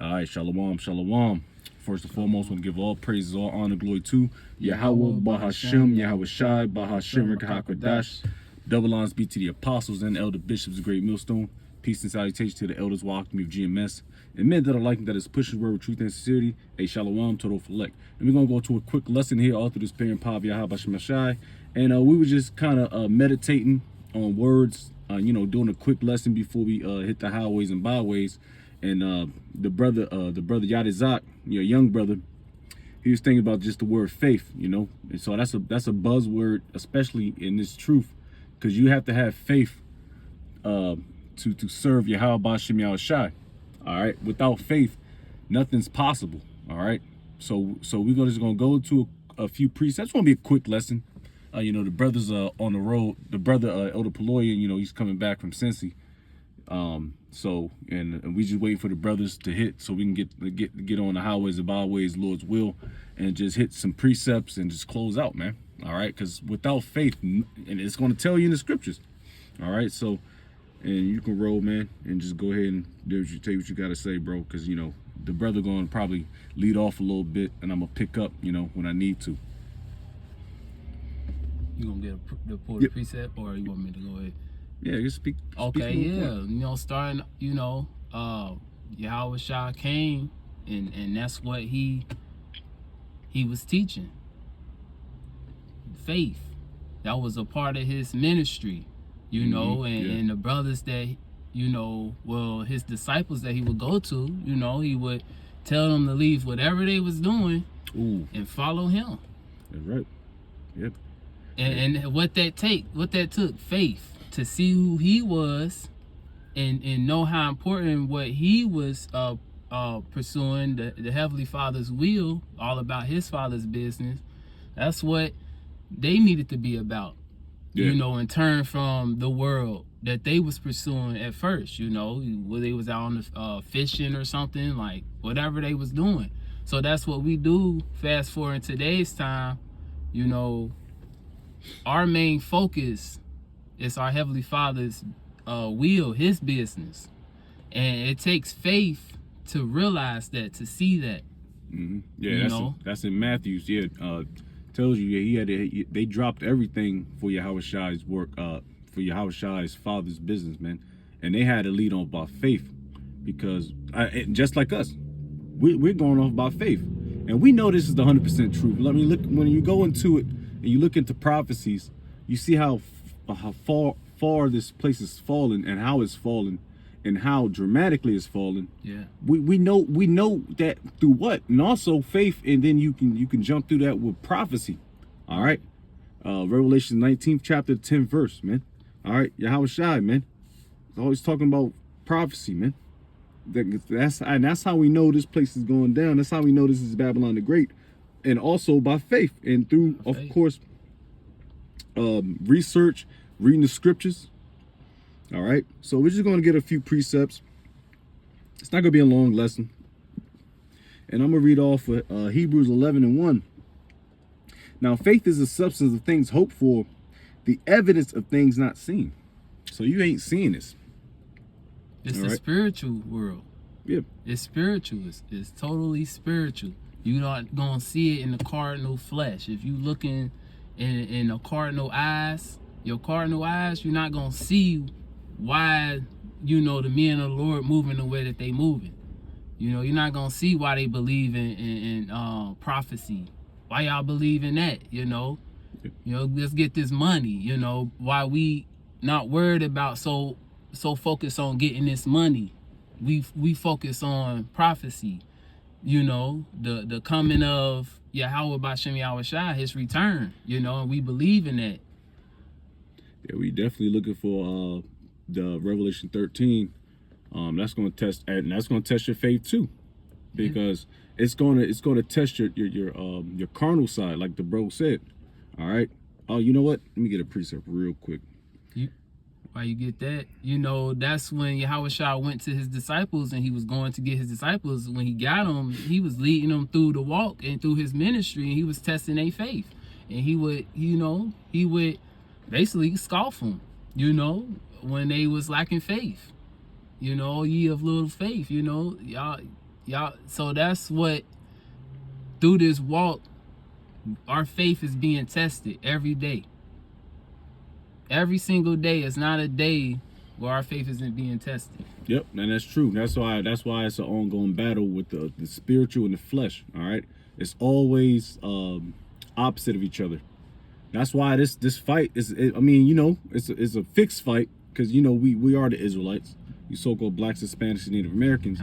All right, shalom, shalom. First and foremost, I want to give all praises, all honor, glory to Yahweh, Bahashem, Yahweh Shai, Bahashem, Rekahakwadash. Double honors be to the apostles and elder bishops of Great Millstone. Peace and salutation to the elders of Alchemy of GMS. And men that are liking that is pushing word with truth and sincerity. A shalom, total select. And we're going to go to a quick lesson here, all through this parent power of Yahweh Bashem Shai. And we were just kind of meditating on words, doing a quick lesson before we hit the highways and byways. And the brother Yadizak, your young brother, he was thinking about just the word faith, And so that's a buzzword, especially in this truth, because you have to have faith to serve Yahweh Bashem Yahweh Shai. All right, without faith, nothing's possible. All right, so we're just gonna go to a few precepts. It's gonna be a quick lesson. The brothers on the road. The brother Elder Paloyan, he's coming back from Cincy. So we just waiting for the brothers to hit so we can get on the highways and byways, Lord's will, and just hit some precepts and just close out, man. All right, because without faith, and it's going to tell you in the scriptures. All right, so and you can roll, man, and just go ahead and take what you got to say, bro, because the brother going to probably lead off a little bit, and I'm gonna pick up, when I need to. You gonna get the precept, or you want me to go ahead? Yeah, just speak. Okay, yeah. Starting, Yahweh Shah came, and that's what he was teaching. Faith. That was a part of his ministry, and the brothers that, his disciples that he would go to, he would tell them to leave whatever they was doing and follow him. That's right. Yep. And what that took, faith. To see who he was and know how important what he was pursuing, the Heavenly Father's will, all about his Father's business. That's what they needed to be about, and turn from the world that they was pursuing at first, where they was out on the fishing or something, like whatever they was doing. So that's what we do. Fast forward in today's time, our main focus is our Heavenly Father's will, his business. And it takes faith to realize that, to see that. Mm-hmm. Yeah, that's in Matthew's. Yeah, tells you they dropped everything for Yahweh Shai's work, for Yahweh Shai's Father's business, man. And they had to lead on by faith, because just like us, we're going off by faith. And we know this is the 100% truth. Let me look, when you go into it and you look into prophecies, you see how far this place is fallen, and how it's fallen, and how dramatically it's fallen. Yeah. We know that through what? And also faith, and then you can jump through that with prophecy. All right. Revelation 19th chapter 10th verse, man. All right, Yahweh Shai, man. He's always talking about prophecy, man. That's how we know this place is going down. That's how we know this is Babylon the Great. And also by faith, and through, of course, research, reading the scriptures. All right, so we're just going to get a few precepts. It's not going to be a long lesson, and I'm going to read off Hebrews 11:1. Now faith is the substance of things hoped for, the evidence of things not seen. So you ain't seeing this. It's the spiritual world. Yeah, it's spiritual. It's totally spiritual. You're not gonna see it in the cardinal flesh. If you looking in the cardinal eyes, your cardinal eyes, you're not gonna see why the men of the Lord moving the way that they moving. You're not gonna see why they believe in prophecy. Why y'all believe in that? Let's get this money. Why we not worried about so focused on getting this money. We focus on prophecy. The coming of Yahweh Bashem Yahweh Shai, his return, and we believe in that. Yeah, we definitely looking for the Revelation 13. That's gonna test, and that's gonna test your faith too, because it's gonna test your carnal side, like the bro said. All right. Oh, you know what? Let me get a precept real quick. Why you get that? That's when Yahweh Shah went to his disciples, and he was going to get his disciples. When he got them, he was leading them through the walk and through his ministry, and he was testing their faith. And he would basically scoff them, when they was lacking faith. Ye of little faith, y'all y'all. So that's what, through this walk, our faith is being tested every day. Every single day. It's not a day where our faith isn't being tested. Yep, and that's true. That's why it's an ongoing battle with the spiritual and the flesh. All right, it's always opposite of each other. That's why this fight is. I mean, you know, it's a fixed fight because you know we are the Israelites, you so-called blacks, Hispanics, and Native Americans.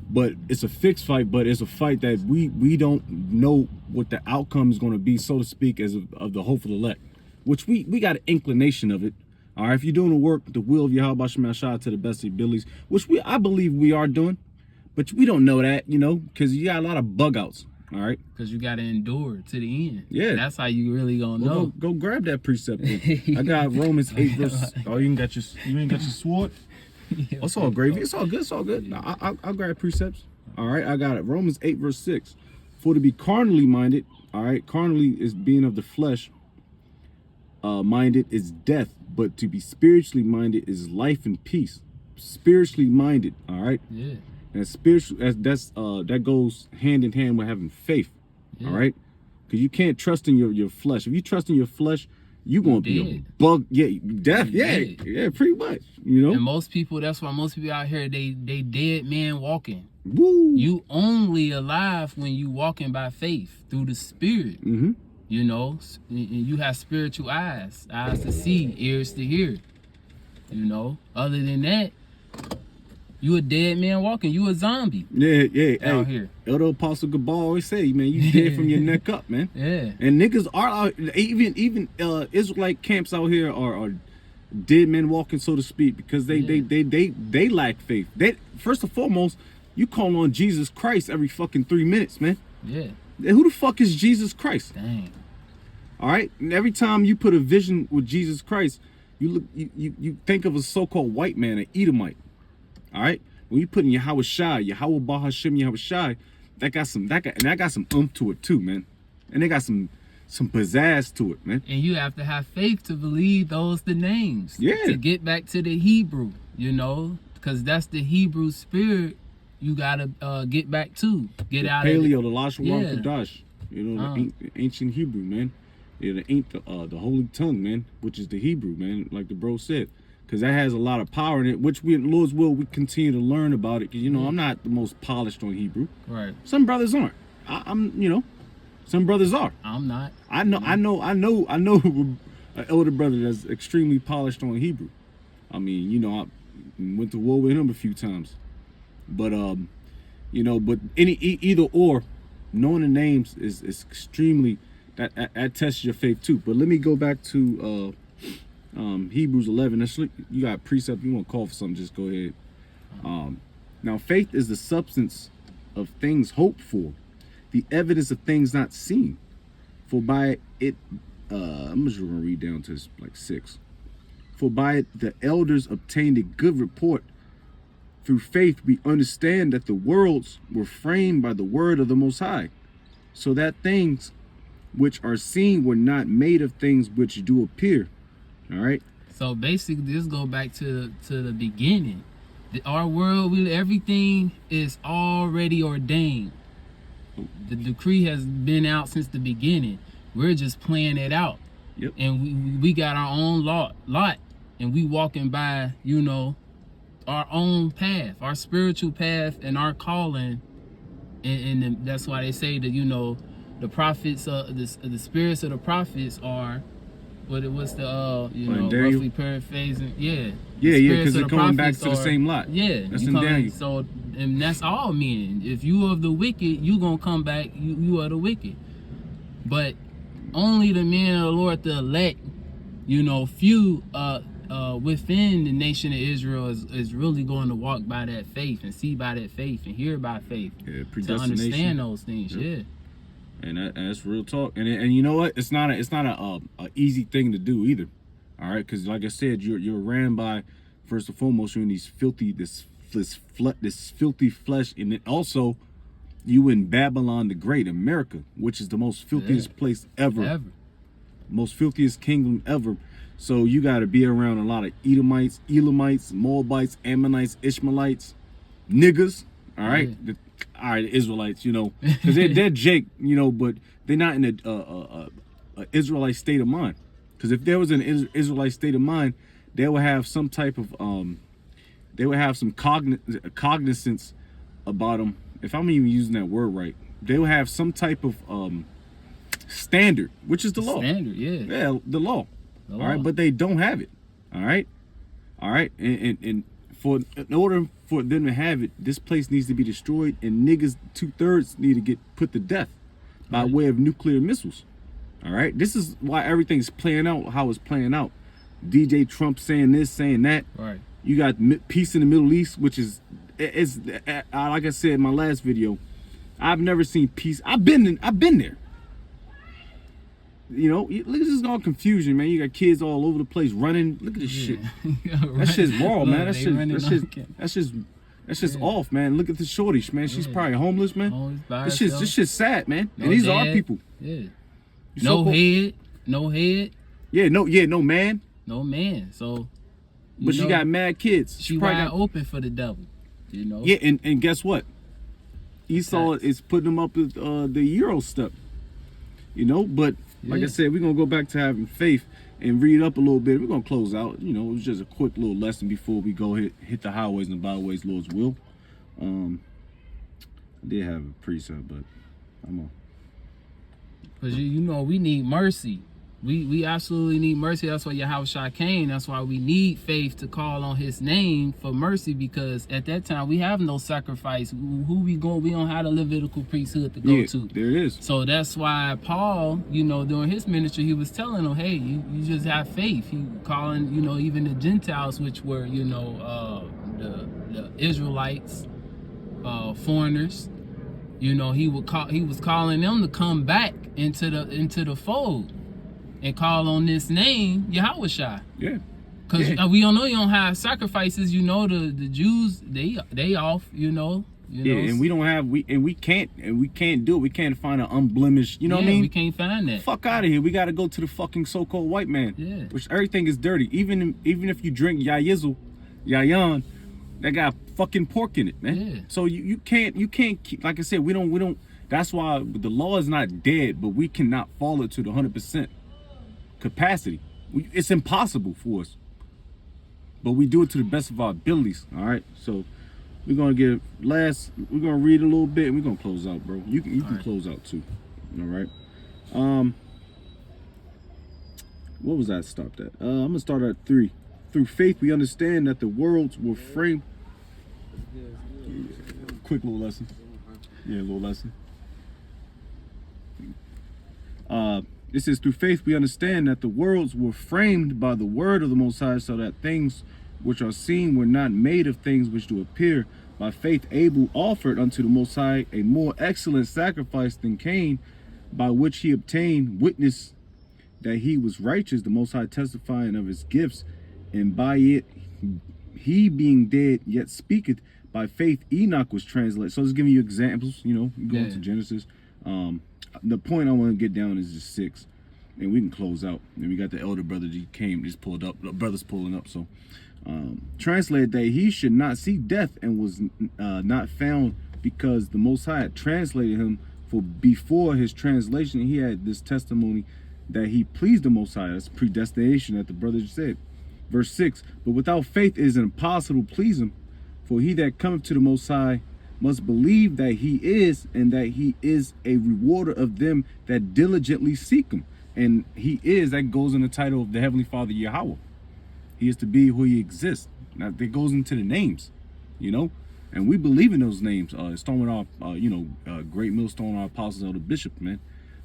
But it's a fixed fight. But it's a fight that we don't know what the outcome is going to be, so to speak, as of the hopeful elect, which we got an inclination of it. All right, if you're doing the work, the will of Yahweh Shema Shah to the best of your abilities, which I believe we are doing, but we don't know that, you know, because you got a lot of bug outs. All right, because you got to endure to the end. Yeah, that's how you really gonna know. Go grab that precept. I got Romans 8 verse. Oh, you ain't got your sword. It's all gravy. It's all good. It's all good. I'll grab precepts. All right, I got it. Romans 8 verse 6. For to be carnally minded, all right, carnally is being of the flesh. Minded is death, but to be spiritually minded is life and peace. Spiritually minded, all right. Yeah. And spiritual, that goes hand in hand with having faith, all right? Because you can't trust in your flesh. If you trust in your flesh, you're gonna be a bug. Yeah, death. Yeah, pretty much. You know. And most people, that's why most people out here, they dead man walking. Woo. You only alive when you walking by faith through the Spirit. Mm-hmm. You know, and you have spiritual eyes to see, ears to hear. You know, other than that, you a dead man walking. You a zombie. Yeah. Out here. Elder Apostle Gabal always say, man, you dead from your neck up, man. Yeah. And niggas are out, even Israelite camps out here are dead men walking, so to speak, because they lack faith. They, first and foremost, you call on Jesus Christ every fucking 3 minutes, man. Yeah. Who the fuck is Jesus Christ? Dang. All right. And every time you put a vision with Jesus Christ, you think of a so-called white man, an Edomite. All right, when you put in Yahweh Shai, Yahweh Bahashim, Yahweh Shai, that got some oomph to it too, man, and they got some pizzazz to it, man. And you have to have faith to believe those the names. Yeah. To get back to the Hebrew, you know, because that's the Hebrew spirit. You gotta get back to get out Paleo, of the Lashon Kodash, you know, the ancient Hebrew, man. Yeah, the holy tongue, man, which is the Hebrew, man, like the bro said. Because that has a lot of power in it, which we, Lord's will, we continue to learn about it. Because, you know, I'm not the most polished on Hebrew. Right. Some brothers aren't. I'm, you know, some brothers are. I'm not. I know an elder brother that's extremely polished on Hebrew. I mean, you know, I went to war with him a few times. But, you know, but either or, knowing the names is extremely, that tests your faith too. But let me go back to, Hebrews 11. You got precept. You want to call for something? Just go ahead. Now, faith is the substance of things hoped for, the evidence of things not seen. For by it, I'm just gonna read down to like 6. For by it the elders obtained a good report. Through faith we understand that the worlds were framed by the word of the Most High, so that things which are seen were not made of things which do appear. All right. So basically, this go back to the beginning. Our world, everything is already ordained. The decree has been out since the beginning. We're just playing it out. Yep. And we got our own lot, and we walking by, you know, our own path, our spiritual path, and our calling. And that's why they say that, you know, the prophets, the spirits of the prophets are. What's the you know, roughly paraphrasing? Yeah, because they're going back to the same lot. Yeah, that's in Daniel. So, and that's all men. If you of the wicked, you gonna come back. You are the wicked. But only the men of the Lord, the elect, you know, few within the nation of Israel is really going to walk by that faith and see by that faith and hear by faith to understand those things. Yep. Yeah. And that's real talk. And you know what? It's not a easy thing to do either. All right, because like I said, you're ran by, first and foremost, you're in this filthy flesh, and then also you in Babylon the Great, America, which is the most filthiest place ever, most filthiest kingdom ever. So you got to be around a lot of Edomites, Elamites, Moabites, Ammonites, Ishmaelites, niggas. All right, all right, Israelites, you know, because they're Jake, you know, but they're not in a Israelite state of mind. Because if there was an Israelite state of mind, they would have some type of they would have some cognizance about them. If I'm even using that word right, they would have some type of standard, which is the law. Standard, yeah. Yeah, the law. All right, but they don't have it. All right, and in order for them to have it, this place needs to be destroyed, and niggas 2/3 need to get put to death by way of nuclear missiles. All right, this is why everything's playing out how it's playing out. DJ Trump saying this, saying that. Right. You got peace in the Middle East, which is like I said in my last video. I've never seen peace. I've been there. You know, look at this all confusion, man. You got kids all over the place running. Look at this shit. That shit's raw, man. That's just off, man. Look at the shorty, man. She's probably homeless, man. This shit's sad, man. No and these dad. are our people. Yeah. No head. Yeah, no man. No man. So. But she got mad kids. She wide open for the devil. You know. Yeah, and guess what? Esau is putting them up with the Euro step. You know, but like I said, we're gonna go back to having faith and read up a little bit. We're gonna close out. You know, it was just a quick little lesson before we go hit the highways and byways, Lord's will. I did have a preset, but I'm on. Because you know we need mercy. We absolutely need mercy. That's why Yahushua came. That's why we need faith to call on his name for mercy, because at that time we have no sacrifice. Who we going? We don't have a Levitical priesthood to go to. There it is. So that's why Paul, you know, during his ministry, he was telling them, hey, you just have faith. He calling, you know, even the Gentiles, which were, you know, the Israelites, foreigners, you know, he was calling them to come back into the fold. And call on this name, Yahushua. Yeah. Because we don't know you don't have sacrifices. You know, the Jews, they off, you know. And we don't have, we can't do it. We can't find an unblemished, you know what I mean? We can't find that. Fuck out of here. We got to go to the fucking so-called white man. Yeah. Which everything is dirty. Even if you drink Yayizzle, Yayan, that got fucking pork in it, man. Yeah. So you can't keep, like I said, we don't, that's why the law is not dead, but we cannot follow it to the 100%. Capacity. It's impossible for us, but we do it to the best of our abilities. All right, so we're gonna we're gonna read a little bit and we're gonna close out, bro. You can close out too. All right. What was I stopped at? I'm gonna start at 3. Through faith we understand that the worlds were framed. Quick little lesson. Yeah, a little lesson. This is through faith we understand that the worlds were framed by the word of the Most High, so that things which are seen were not made of things which do appear. By faith Abel offered unto the Most High a more excellent sacrifice than Cain, by which he obtained witness that he was righteous, the Most High testifying of his gifts, and by it he being dead yet speaketh. By faith Enoch was translated. So just giving you examples, you know, you go into Genesis. The point I want to get down is just 6, and we can close out. And we got the elder brother just pulled up. The brother's pulling up. So translated that he should not see death, and was not found, because the Most High had translated him. For before his translation he had this testimony that he pleased the Most High. That's predestination that the brother just said. Verse 6, but without faith it is impossible to please him. For he that cometh to the Most High must believe that he is, and that he is a rewarder of them that diligently seek him. And he is, that goes in the title of the Heavenly Father Yahweh. He is to be who he exists. Now that goes into the names, you know, and we believe in those names. Starting with our, great millstone, our apostles, elder bishop, man,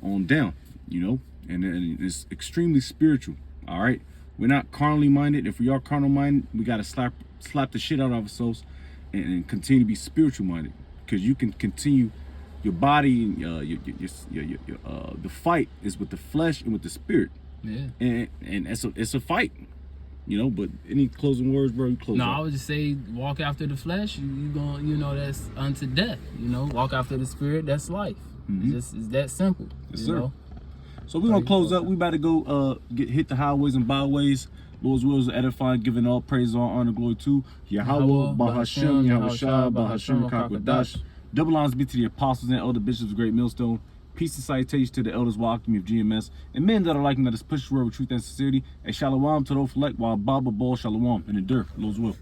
on down, you know, and it's extremely spiritual. All right, we're not carnally minded. If we are carnal minded, we got to slap the shit out of ourselves and continue to be spiritual minded, because you can continue your body, the fight is with the flesh and with the spirit. Yeah. And it's a fight, you know. But any closing words, bro? You close. No, out. I would just say, walk after the flesh, you going, you know, that's unto death. You know, walk after the spirit, that's life. It's that simple. Yes, you sir. know? So we're gonna close up. We about to go hit the highways and byways. Lord's will is edifying, giving all praise, all honor, glory to Yahweh, Bahashem, Yahushua, Bahashem, Kakwadash. Double honors be to the apostles and elder bishops of Great Millstone. Peace and salutations to the elders Walkme of GMS and men that are liking that is push forward with truth and sincerity. And shalom to those elect while Baba Ball shalom and endure. Lord's will.